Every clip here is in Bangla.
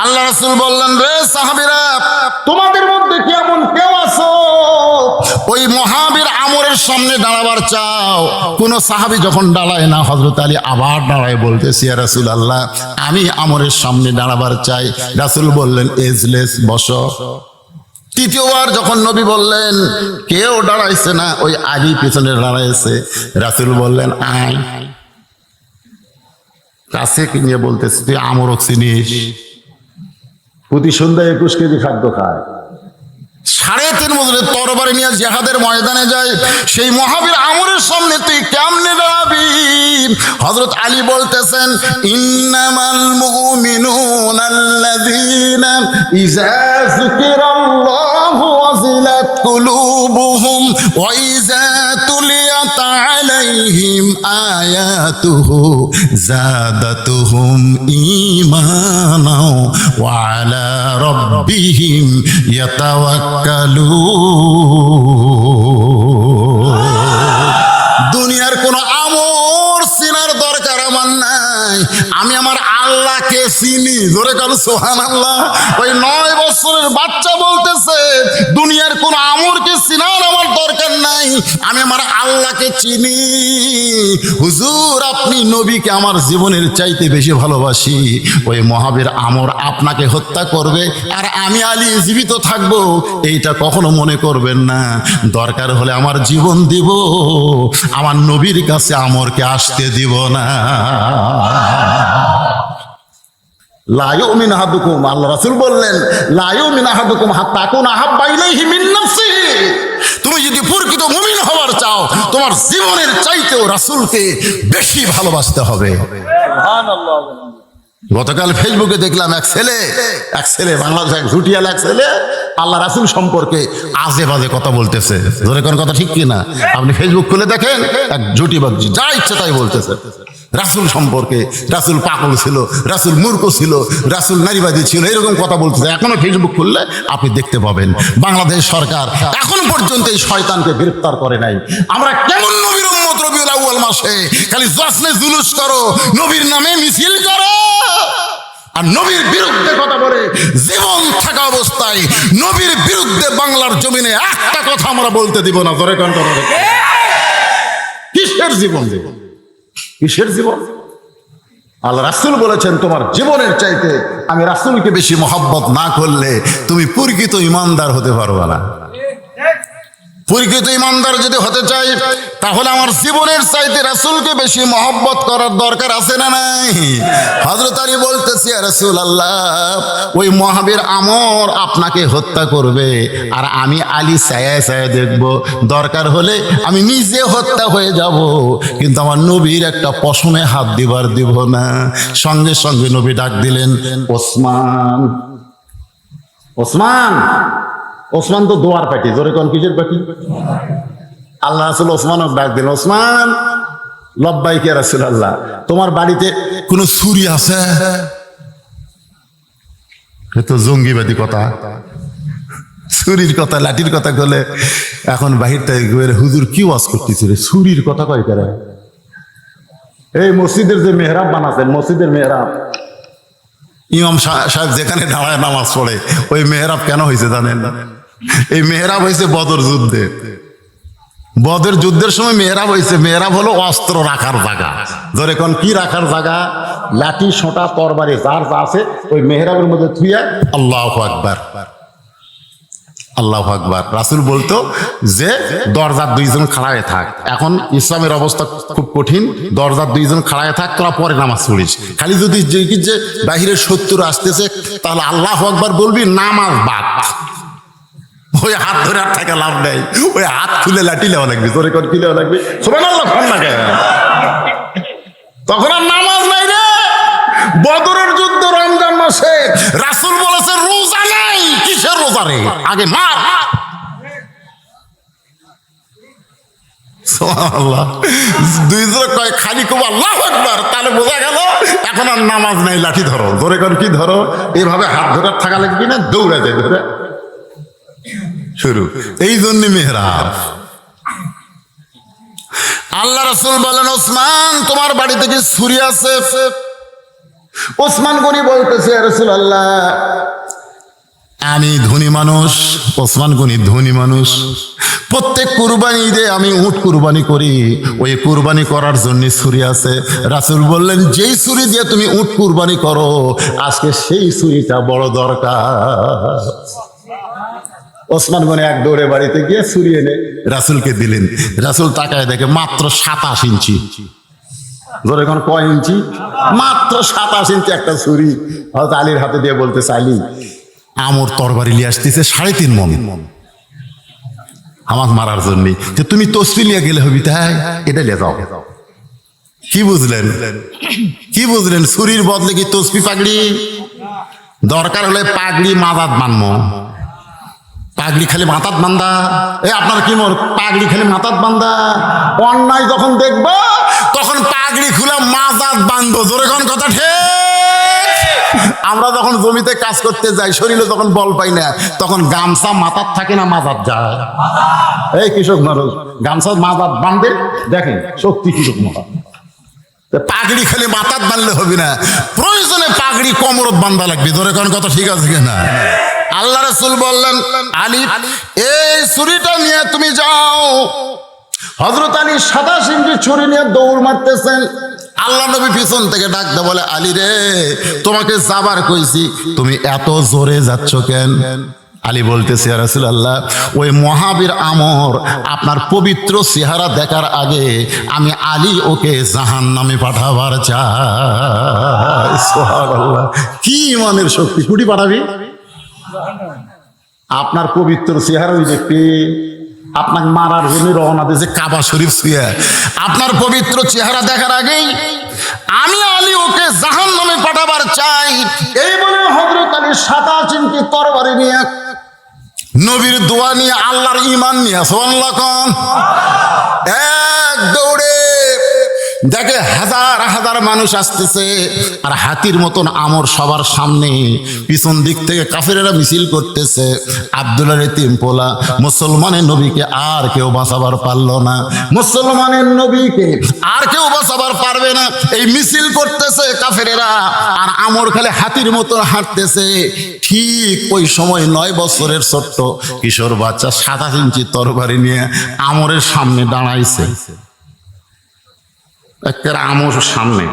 আল্লাহ রাসূল বললেন, রে সাহাবীরা, তোমাদের মধ্যে কি এমন কেউ আছো ওই মহাবীর আমরের সামনে দাঁড়াবার চাও? কোন সাহাবী যখন দাঁড়ায় না, হযরত আলী আবার দাঁড়ায় বলতেছে, ইয়া রাসূলুল্লাহ, আমি আমরের সামনে দাঁড়াবার চাই। রাসূল বললেন, এজলেস, বসো। তৃতীয়বার যখন নবী বললেন, কেউ দাঁড়াইছে না, ওই আলী পিছনে দাঁড়াইছে। রাসূল বললেন, আয়। কাছে কি নিয়ে বলতেছে, তুই আমরক চিনিস? প্রতি সন্ধ্যায় 21 কেজি খাদ্য খায়, 3.5 বছরের তরবারি নিয়ে জিহাদের ময়দানে যায়। সেই মহাবীর আমরের সামনে তুই কেমনে দাঁড়াবি? হযরত আলী বলতেছেন, ইন্নামাল মুমিনুনা আল্লাযীনা ইযা যুকিরাল্লাহু ওয়াজিলাত কুলুবুহুম ওয়া ইযা তুলিয়াত আলাইহিম আয়াতুহু যাদাতুহুম ঈমানা ওয়া আলা রাব্বিহিম দুনিয়ার কোন আমর চিনার দরকার আমার নাই, আমি আমার আল্লাহকে চিনি। জোরে কাল সুবহানাল্লাহ। ওই 9 বছরের বাচ্চা বলতেছে, দুনিয়ার কোন আমরকে চিনার আমার দরকার নাই, আমি আমার আল্লাহকে চিনি। হুজুর, আপনি নবীকে আমার জীবনের চাইতে বেশি ভালোবাসি। ওই মহাবীর আমর আপনাকে হত্যা করবে আর আমি আলী জীবিত থাকবো, এইটা কখনো মনে করবেন না। দরকার হলে আমার জীবন দিব, আমার নবীর কাছে আমরকে আসতে দিব না। লা ইউমিন আহাদুকুম, আল্লাহ রাসূল বললেন, লা ইউমিন আহাদুকুম হাত্তা আকুনা আহাব্বা ইলাইহি মিন নাফসিহি। তুমি যদি প্রকৃত মুমিন হওয়ার চাও, তোমার জীবনের চাইতেও রাসূলকে বেশি ভালোবাসতে হবে। সুবহানাল্লাহ। গতকাল ফেসবুকে দেখলাম এক ছেলে বাংলাদেশ, এক ঝুটিয়াল এক ছেলে আল্লাহ রাসূল সম্পর্কে আজে বাজে কথা বলতেছে। ধরে কোন কথা ঠিক কিনা? আপনি ফেসবুক খুলে দেখেন, এক ঝুটি বাগজি যা ইচ্ছে তাই বলতেছে রাসূল সম্পর্কে। রাসূল পাগল ছিল, রাসূল মূর্খ ছিল, রাসূল নারীবাদী ছিল, এরকম কথা বলতেছে। এখনো ফেসবুক খুললে আপনি দেখতে পাবেন। বাংলাদেশ সরকার এখন পর্যন্ত এই শয়তানকে গ্রেফতার করে নাই। আমরা কেমন নবীর উম্মত, রবিউল আউয়াল মাসে খালি জশ্নে জুলুস করো, নবীর নামে মিছিল করো আর নবীর বিরুদ্ধে কথা বলে। জীবন থাকা অবস্থায় নবীর বিরুদ্ধে বাংলার জমিনে একটা কথা আমরা বলতে দিব না। ধরে কোন কথা? কিসের জীবন? কিসের জীবন? আল্লাহ রাসূল বলেছেন, তোমার জীবনের চাইতে আমি রাসূলকে বেশি মহব্বত না করলে তুমি প্রকৃত ইমানদার হতে পারবে না। প্রকৃত ইমানদার যদি হতে চাই, তাহলে আমার জীবনের চাইতে রাসূলকে বেশি মহব্বত করার দরকার আছে না নাই? হযরত আলী বলতেছে, ইয়া রাসূলুল্লাহ, ওই মহাবীর আমর আপনাকে হত্যা করবে আর আমি আলী ছায়া ছায়া দেখব। দরকার হলে আমি নিজে হত্যা হয়ে যাব, কিন্তু আমার নবীর একটা পশমে হাত দিবার দিব না। সঙ্গে সঙ্গে নবী ডাক দিলেন, ওসমান। ওসমান, ওসমান তো দোয়ার পার্টি। জোরে কোন কিসের পার্টি? আল্লাহ রাসূল ওসমানকে ডাক দিলেন, ওসমান। লব্বাইক ইয়া রাসূলুল্লাহ, তোমার বাড়িতে কোনো ছুরি আছে? এ তো জঙ্গিবাদী কথা, ছুরির কথা, লাঠির কথা বলে। এখন বাহির থেকে হুজুর কি ওয়াজ করতেছিল, ছুরির কথা কয় করে? এই মসজিদের যে মেহরাব বানাচ্ছেন, মসজিদের মেহরাব, ইমাম সাহেব যেখানে দাঁড়ায় নামাজ পড়ে, ওই মেহরাব কেন হয়েছে জানেন? এই মেহরাব হয়েছে বদর যুদ্ধে। বদর যুদ্ধের সময় মেহরাব হয়েছে। মেহরাব হলো অস্ত্র রাখার জায়গা। ধরে কোন কি রাখার জায়গা? লাঠি, সোঁটা, তরবারি যার যা আছে ওই মেহরাবের মধ্যে থুইয়া আল্লাহু আকবার, আল্লাহু আকবার। রাসূল বলতো যে দরজার 2 জন খাড়ায় থাক। এখন ইসলামের অবস্থা খুব কঠিন, দরজার 2 জন খাড়ায় থাক, তোরা পরে নামাজ পড়িস। খালি যদি যে বাহিরের শত্রু আসতেছে, তাহলে আল্লাহু আকবার বলবি, নামাজ বাদ। ওই হাত ধরে আর থাকা লাভ নেই, ওই হাত খুলে লাঠি লেওয়া লাগবে। তোরে কোন কি লেওয়া লাগবে? সুবহানাল্লাহ। তখন আর নামাজ নাই রে। বদরের যুদ্ধ রমজান মাসে, রাসূল বলেছে রোজা নাই। কিসের রোজা রে? আগে মার। সুবহানাল্লাহ। 2 জন কয় খালি কব আল্লাহু আকবার, তাহলে বোঝা গেল এখন আর নামাজ নাই, লাঠি ধরো। ধরে কোন কি ধরো? এইভাবে হাত ধরে থাকা লাগবে না, দৌড়া যায় ধরে শুরু। এই জন্য মেহরাব। আল্লাহ রাসূল বলেন, ওসমান, তোমার বাড়িতে কি ছুরি আছে? ওসমান গনি বলতেছে ইয়া রাসূলুল্লাহ, আমি ধনী মানুষ। ওসমান গনি ধনী মানুষ, প্রত্যেক কুরবানি ঈদে আমি উট কুরবানি করি, ওই কুরবানি করার জন্য ছুরি আছে। রাসূল বললেন, যেই ছুরি দিয়ে তুমি উট কুরবানি করো, আজকে সেই ছুরিটা বড় দরকার। ওসমান গনি এক দৌড়ে বাড়িতে গিয়ে ছুরি এনে রাসূলকে দিলেন। রাসূল তাকায় দেখে মাত্র 27 ইঞ্চি। ধরে এখন কয় ইঞ্চি? মাত্র 27 ইঞ্চি একটা ছুরি। হযরত আলীর হাতে দিয়ে বলতেছে, আলী, আমর তরবারি নিয়ে আসতেছে 3.5 মণ আমাকে মারার জন্য, যে তুমি তসবি নিয়ে গেলে হবি, তাই এটা নিয়ে যাও। কি বুঝলেন? কি বুঝলেন? ছুরির বদলে কি তসবি পাগড়ি? দরকার হলে পাগড়ি মাথাত বানবো। পাগড়ি খালি মাথাত বান্ধা, আপনার কি মোর পাগড়ি খালি মাথাত বান্ধা? অন্যায় যখন দেখবো তখন পাগড়ি খুলে মাথাত বাঁধবো। জোরে কোন কথা ঠিক? আমরা যখন জমিতে কাজ করতে যাই, শরীরে যখন বল পাই না, তখন গামছা মাথাত থাকে না মাথাত যায়? এই কৃষক মানুষ গামছা মাথাত বাঁধে, দেখেন শক্তি কৃষক মাথা। পাগড়ি খালি মাথাত বাঁধলে হবে না, প্রয়োজনে পাগড়ি কোমরত বান্ধা লাগবে। ধরে কোন কথা ঠিক আছে কিনা? আল্লাহ রাসূল বললেন, আলী, এই ছুরিটা নিয়ে তুমি যাও। হযরত আলী 27 ইঞ্চি ছুরি নিয়ে দৌড় মারতেছেন। আল্লাহ নবী পিছন থেকে ডাকতে বলে, আলী রে, তোমাকে যাবার কইছি, তুমি এত জোরে যাচ্ছ কেন? আলী বলতেছে, ইয়া রাসূলুল্লাহ, ওই মহাবীর আমর আপনার পবিত্র চেহারা দেখার আগে আমি আলী ওকে জাহান্নামে পাঠাবার চাই। সুবহানাল্লাহ, কি ইমানের শক্তি! কুটি পাঠাবি? আপনার পবিত্র চেহারা ওই দেখতে আপনাকে মারার জন্য রওনা দিয়েছে কাবা শরীফ ছুঁয়ে। আপনার পবিত্র চেহারা দেখার আগেই আমি আলী ওকে জাহান্নামে পাঠাবার চাই। এই বলে হযরত আলী 27 ইঞ্চি তরবারি নিয়ে, নবীর দোয়া নিয়ে, আল্লাহর ঈমান নিয়ে, সুবহানাল্লাহ কোন, এক দৌড়ে দেখে হাজার হাজার মানুষ আসতেছে, আর হাতির মতন আমর সবার সামনে। পিছন দিক থেকে কাফেরেরা মিছিল করতেছে। আব্দুল্লাহ এতিম পোলা, মুসলমানের নবীকে আর কেউ বাঁচাবার পারলো না, মুসলমানের নবীকে আর কেউ বাঁচাবার পারবে না। এই মিছিল করতেছে কাফেরেরা, আর আমর খালি হাতির মতন হাঁটতেছে। ঠিক ওই সময় 9 বছরের ছোট্ট কিশোর বাচ্চা 27 ইঞ্চি তরবারি নিয়ে আমরের সামনে দাঁড়াইছে। আমর সামনে,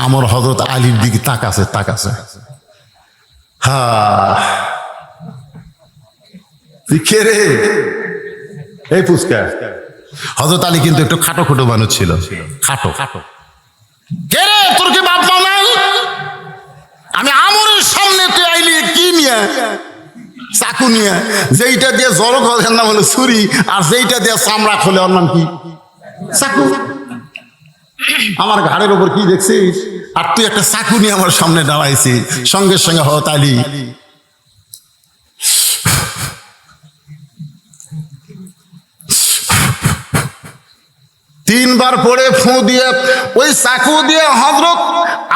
আমর হযরত আলীর দিকে তাকাছে। কে রে? এই পুচকা। হযরত আলী কিন্তু একটু খাটো খাটো মানুষ ছিল, খাটো। কে রে, তোর কি বাপ মা নাই? আমি আমরের সামনে, তুই আইলি কি নিয়ে? চাকু নিয়ে। যেইটা দিয়ে জড়ো খোলের নাম হলো ছুরি, আর যেইটা দিয়ে চামড়া খোলে ওর নাম কি? চাকু। আমার ঘাড়ের উপর কি দেখছিস? আর তুই একটা চাকু নিয়ে আমার সামনে দাঁড়াইছিস। সঙ্গে সঙ্গে হযরত আলী তিনবার পড়ে ফু দিয়ে ওই চাকু দিয়ে হযরত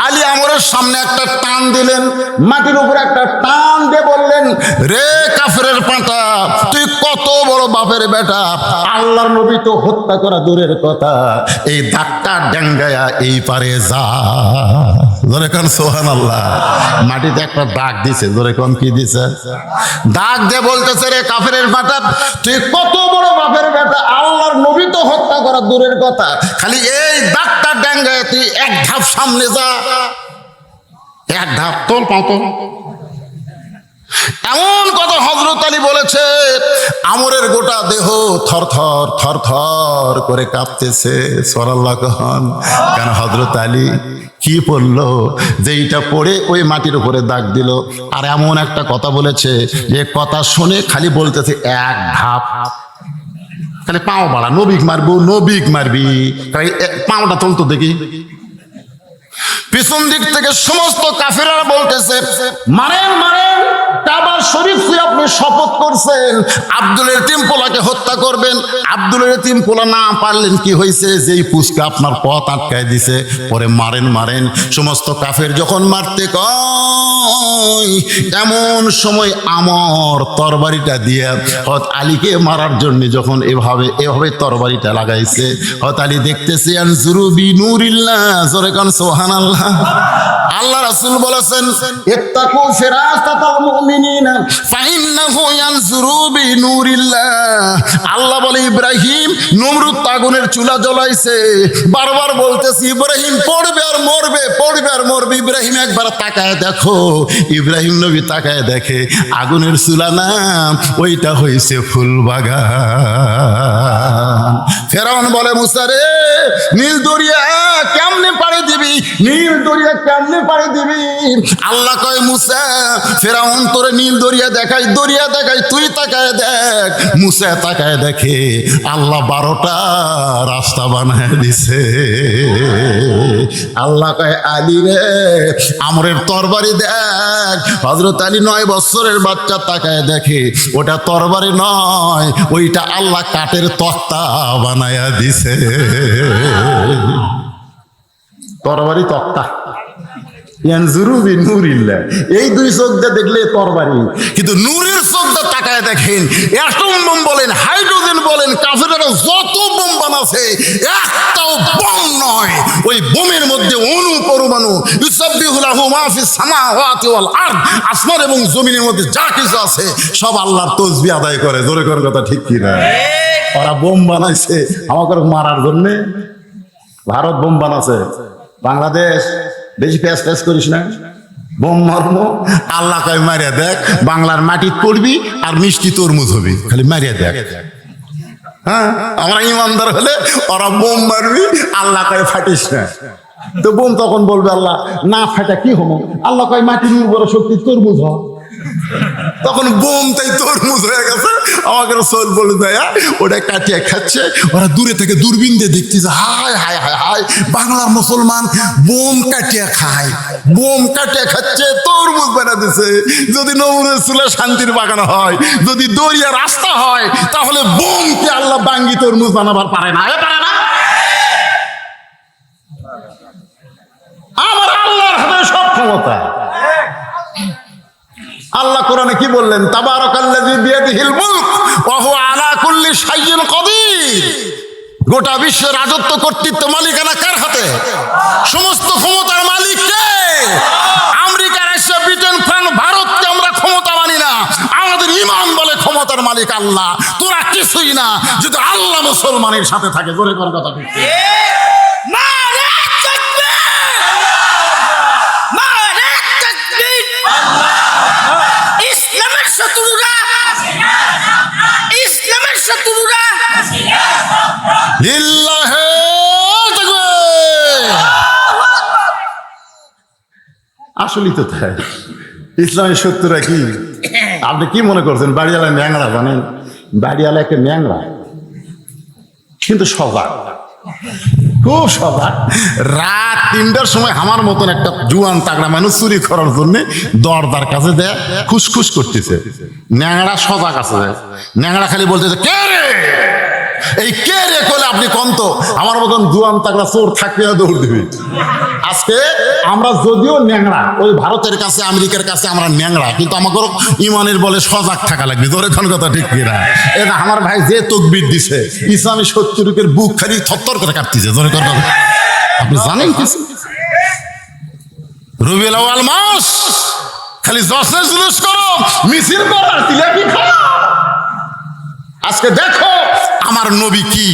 আলী আমরের সামনে একটা টান দিলেন, মাটির উপর একটা টান দিয়ে বললেন, রে কাফেরের পাঁঠা, তুই কত বড় বাপের বেটা! আল্লাহর নবী তো হত্যা করা দূরের কথা, এই ধাক্কা ডেঙ্গায়া এই পারে যা। জোরে কোন সুবহানাল্লাহ। মাটিতে একটা দাগ দিছে। জোরে কোন কি দিছে? দাগ দিয়ে বলতেছে, রে কাফেরের পাঁঠা, তুই কত বড় বাপের বেটা! আল্লাহর নবী তো হত্যা করা দূরের কথা, খালি এই দাগটা ডেঙ্গায় তুই এক ধাপ সামনে যা, এক ধাপ তোল পাতো। এমন কথা হযরত আলী বলেছে, আমরের গোটা দেহ থরথর থরথর করে কাঁপতেছে। সুবহানাল্লাহ কন। কেন? হযরত আলী কি পড়লো, যেইটা পড়ে ওই মাটির উপরে দাগ দিল। আর এমন একটা কথা বলেছে, যে কথা শুনে খালি বলতেছে এক ধাপ, খালি পাও বাড়া, নবিক মারবো, নবিক মারবি, পাওটা চলতো দেখি। পিছন দিক থেকে সমস্ত কাফেররা বলতেছে, মারেন মারেন, কাবা শরীফ থেকে আপনি শপথ করছেন আব্দুল এতিম পোলাকে হত্যা করবেন। আব্দুল এতিম পোলা না পারলেন, কি হয়েছে, যেই পুষ্কা আপনার পথ আটকায় দিছে, পরে মারেন। সমস্ত কাফের যখন মারতে কয়, এমন সময় আমর তরবারিটা দিয়ে হযরত আলীকে মারার জন্য যখন এভাবে তরবারিটা লাগাইছে, হযরত আলী দেখতেছে আনজুরু বিনুরিল্লাহ, জোরে কান সুবহানাল্লাহ। আল্লাহ রাসূল বলেছেন ইত্তাকু ফিরাসাতাল মুমিনিনা ফাইন্নাহু ইয়ানজুরু বিনুরিল্লাহ। আল্লাহ বলে ইব্রাহিম নমরুদ আগুনের চুলা জ্বলাইছে, বারবার বলতেছি ইব্রাহিম পড়বে আর মরবে। ইব্রাহিম একবার তাকায় দেখো, ইব্রাহিম নবী তাকায় দেখে আগুনের চুলা না, ওইটা হইছে ফুল বাগান। ফেরাউন বলে মুসা রে, নীল দরিয়া কেমনে পাড়ি দিবি, আল্লাহ কয় মুসা, ফেরাউন তোরে নীল দরিয়া দেখাই, তুই তাকায় দেখ। মুসা তাকায় দেখে আল্লাহ 12টা রাস্তা বানায় দিছে। আল্লাহ কয় আলী রে, আমরের তরবারি দেখ। হযরত আলী 9 বছরের বাচ্চা তাকায় দেখে ওটা তরবারি নয়, ওইটা আল্লাহ কাঠের তক্তা বানায়া দিছে। তরবারি তক্তা, এই দুই চোখ দিয়ে দেখলে তরবারি, কিন্তু নূরের চোখ দিয়ে তাকায় দেখেন অ্যাটম বোম বলেন, হাইড্রোজেন বলেন, কাফেররা যত বোম বানাছে একটাও বোম নয়। ওই বোমের মধ্যে অণু পরমাণু, ইউসাব্বিহু লাহু মা ফিস সামাওয়াতি ওয়াল আরদ, আসমান এবং জমিনের মধ্যে যা কিছু আছে সব আল্লাহর তাসবিহ আদায় করে। জোরে করে কথা ঠিক কি না? ওরা বোম বানাইছে আমাকে মারার জন্য। ভারত বোম বানাছে, বাংলাদেশ বেশি প্যাস করিস না, বোম মারবো। আল্লাহ কয় মারিয়া দেখ, বাংলার মাটি পড়বি আর মিষ্টি তরমুজ হবি, খালি মারিয়া দেখ। হ্যাঁ, আমরা ইমানদার হলে ওরা বোম মারবি, আল্লাহ কয় ফাটিস না। তো বোম তখন বলবে আল্লাহ না ফাটা কি হবো, আল্লাহ কয় মাটির উর্বর শক্তি তরমুজ হ। তখন বোম তাই তরমুজ হয়ে গেছে। আমাকে রাসূল বলে দেয়া ওটা কাটিয়ে খাচ্ছে। ওরা দূরে থেকে দূরবীন দিয়ে দেখতেছে, হায় হায় হায় হায়, বাংলার মুসলমান বোম কাটিয়ে খায়, বোম কাটিয়ে খাচ্ছে, তরমুজ বানা দিছে। যদি নমরুদের চুলা শান্তির বাগান হয়, যদি দরিয়া রাস্তা হয়, তাহলে বোমকে আল্লাহ বাঙ্গি তরমুজ বানাবার পারে না? আমার আল্লাহর হাতে সব ক্ষমতা। আল্লাহ কোরআনে কি বললেন? তাবারাকাল্লাযী বিয়াদিহিল মুলক ওয়া হুয়া আলা কুল্লি শাইইন কাদির। গোটা বিশ্বের রাজত্ব, কর্তৃত্ব, মালিকানা কার হাতে? সমস্ত ক্ষমতার মালিক কে? আমেরিকা, রাশিয়া, ব্রিটেন, ফ্রান্স, ভারতকে আমরা ক্ষমতা মানি না। আমাদের ঈমান বলে ক্ষমতার মালিক আল্লাহ। তোরা কিছুই না যদি আল্লাহ মুসলমানের সাথে থাকে। জোরে কোন কথা ঠিক? আসলেই তো তাই। ইসলামের শত্রুরা কি? আপনি কি মনে করছেন বাড়িওয়ালা ন্যাংরা? জানেন, বাড়িওয়ালা একটা ন্যাংরা, কিন্তু সজাগ, খুব সজাগ। রাত 3টার সময় আমার মতন একটা জুয়ান তাগড়া মানুষ চুরি করার জন্য দরদার কাছে দেয় খুসখুস করতেছে। ন্যাংরা সজাগ আছে, ন্যাংরা খালি বলতেছে কে রে, এই কে রে করলে আপনি কন্ত আমার মতন জুয়ান তাগড়া চোর থাকবে দৌড় দিবি। আজকে আমরা যদিও ন্যাংরা, ওই ভারতের কাছে, আমেরিকার কাছে আমরা ন্যাংরা, কিন্তু আমাকে ইমানের বলে সজাগ থাকা লাগবে। ধরে কোন কথা ঠিক কিনা? এটা আমার ভাই যে তকবীর দিছে, ইসলামী শত্রুকের বুক খালি থরথর করে কাঁপতেছে। ধরে কোন কথা আপনি জানেন কিছু? রবিউল আউয়াল মাস, খালি জশ্নে জুলুস করো, মিছিল করো, জিলাপি খাও। আজকে দেখো আমার নবী কি,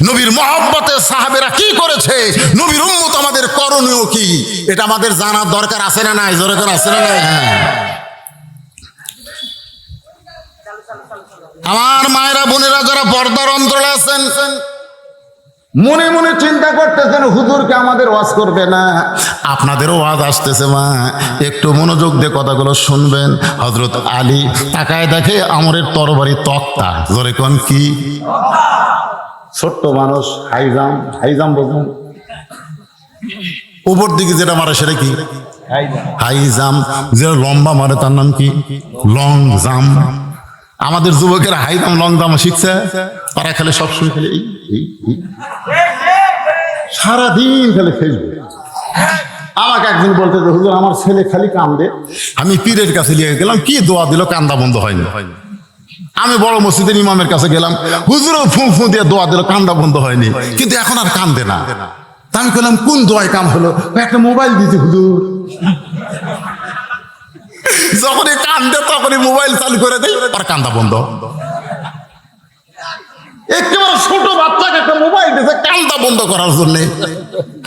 নবীর মহব্বতে সাহাবেরা কি করেছে, নবীর উম্মত আমাদের করণীয় কি, এটা আমাদের জানার দরকার আছে না নাই? জোরে করে আছে না নাই? আমার মায়েরা, বোনেরা যারা পর্দার অন্তরালে আছেন, মনে মনে চিন্তা করতেছেন হুজুরকে আমাদের ওয়াজ করবে না। আপনাদেরও ওয়াজ আসতেছে মা, একটু মনোযোগ দিয়ে কথাগুলো শুনবেন। হযরত আলী তাকায় দেখে আমরের তরবারি তক্তা। জোরে কোন কি? ছোট্ট মানুষ, হাইজাম বুঝুন, উপর দিকে যেটা মারে সেটা কি? হাই জাম্প, যে লম্বা মারে তার নাম কি? Long jump. আমাদের যুবকেরা হাই জাম্প লং জাম্প শিখছে, তারা খেলে সবসময় খেলে সারাদিন খেলে ফেসবুক। আমাকে একদিন বলতে যে হুজুর আমার ছেলে খালি কান্দে, আমি পীরের কাছে নিয়ে গেলাম, কি দোয়া দিল, কান্দা বন্ধ হয়নি। আমি বড় মসজিদের ইমামের কাছে গেলাম, হুজুরও ফু ফু দিয়ে দোয়া দিল, কান্দা বন্ধ হয়নি, কিন্তু এখন আর কান্দে না। তা আমি বললাম কোন দোয়ায় কাম হলো? একটা মোবাইল দিতে হুজুর। যখনই কান্দে তখনই মোবাইল চালু করে দেয়, আর কান্দা বন্ধ। একেবারে ছোট বাচ্চাকে একটা মোবাইল দিয়েছে কান্দা বন্ধ করার জন্য।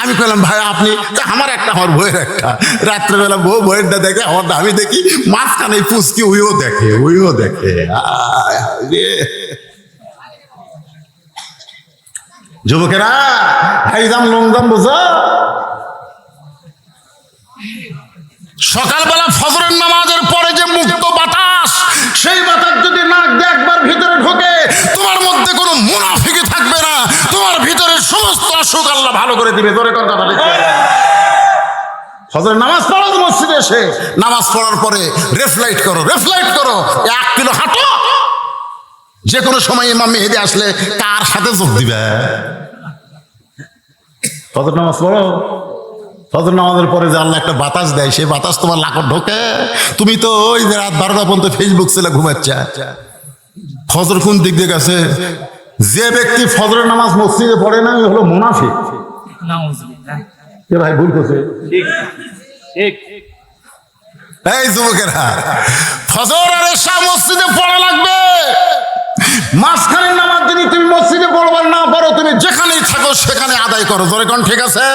আমি বললাম ভাই আপনি, আমার একটা, আমার বইয়ের একটা, রাত্রেবেলা বউ বইয়েরটা দেখে, আমার আমি দেখি মাঝখানে পুচকি উইও দেখে, উইও দেখে। যুবকেরা হাইজাম লংজাম বোঝা। সকালবেলা ফজরের নামাজের পরে যে মুক্ত বাতাস, সেই বাতাস যদি নাক দিয়ে একবার ভিতরে ঢোকে, তোমার মধ্যে কোনো মুনাফিকি থাকবে না, তোমার ভিতরে সমস্ত অসুখ আল্লাহ ভালো করে দিবে। তোরে কথা বলে ফজরের নামাজ পড়ো, মসজিদে এসে নামাজ পড়ার পরে রেফলাইট করো, রেফলাইট করো, 1 কিলো হাঁটো। যে কোনো সময় ইমাম মেহেদী আসলে কার সাথে যোগ দিবে? ফজর নামাজ পড়ো, ফজর নামাজের পরে যে আল্লাহ একটা বাতাস দেয়, সেই বাতাস তোমার লাখর ঢোকে। তুমি তো ওই যে রাত 12টা পর্যন্ত ফেসবুক ছেলে ঘুমাচ্ছে। ফজর কোন দিক দিয়ে গেছে? যে ব্যক্তি ফজরের নামাজ মসজিদে পড়ে না, ওই হলো মুনাফিক। ভাই ভুল করছে। এই যুবকেরা, ফজর আর এশা মসজিদে পড়া লাগবে। মাঝখানের নামাজ যদি তুমি মসজিদে পড়বার না পারো, তুমি যেখানেই থাকো সেখানে আদায় করো। জোরে কোন ঠিক আছে?